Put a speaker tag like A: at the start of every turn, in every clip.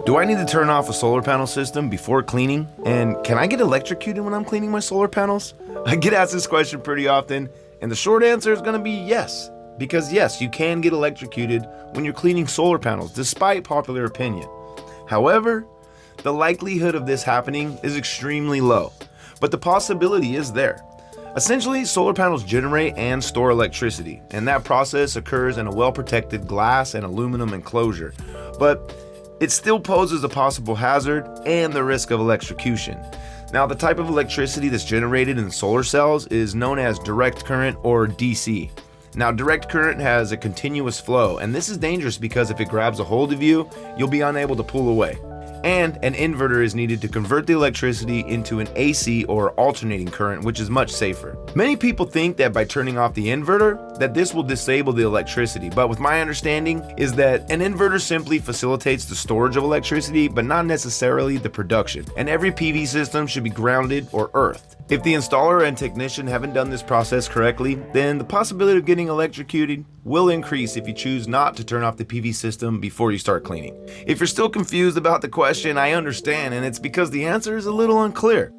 A: Do I need to turn off a solar panel system before cleaning? And can I get electrocuted when I'm cleaning my solar panels? I get asked this question pretty often, and the short answer is gonna be yes. Because yes, you can get electrocuted when you're cleaning solar panels, despite popular opinion. However, the likelihood of this happening is extremely low, but the possibility is there. Essentially, solar panels generate and store electricity, and that process occurs in a well-protected glass and aluminum enclosure. But it still poses a possible hazard and the risk of electrocution. Now, the type of electricity that's generated in solar cells is known as direct current or DC. Now, direct current has a continuous flow, and this is dangerous because if it grabs a hold of you, you'll be unable to pull away. And an inverter is needed to convert the electricity into an AC or alternating current, which is much safer. Many people think that by turning off the inverter, that this will disable the electricity, but with my understanding is that an inverter simply facilitates the storage of electricity, but not necessarily the production. And every PV system should be grounded or earthed. If the installer and technician haven't done this process correctly, then the possibility of getting electrocuted will increase if you choose not to turn off the PV system before you start cleaning. If you're still confused about the question, I understand, and it's because the answer is a little unclear.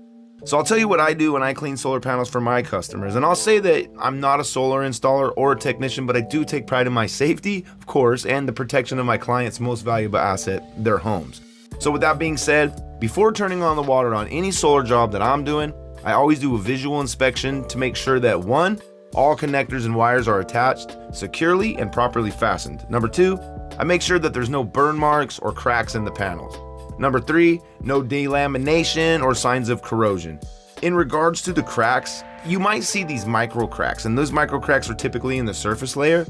A: So I'll tell you what I do when I clean solar panels for my customers, and I'll say that I'm not a solar installer or a technician, but I do take pride in my safety, of course, and the protection of my clients' most valuable asset, their homes. So with that being said, before turning on the water on any solar job that I'm doing, I always do a visual inspection to make sure that 1, all connectors and wires are attached securely and properly fastened. Number 2, I make sure that there's no burn marks or cracks in the panels. Number 3, no delamination or signs of corrosion. In regards to the cracks, you might see these micro cracks, and those micro cracks are typically in the surface layer.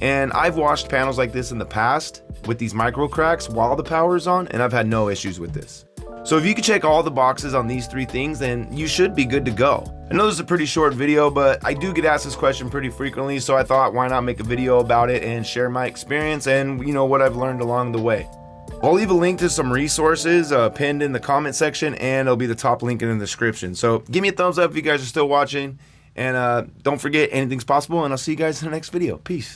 A: And I've washed panels like this in the past with these micro cracks while the power is on, and I've had no issues with this. So if you can check all the boxes on these 3 things, then you should be good to go. I know this is a pretty short video, but I do get asked this question pretty frequently, so I thought why not make a video about it and share my experience and what I've learned along the way. I'll leave a link to some resources pinned in the comment section, and it'll be the top link in the description. So give me a thumbs up if you guys are still watching, and don't forget, anything's possible, and I'll see you guys in the next video. Peace.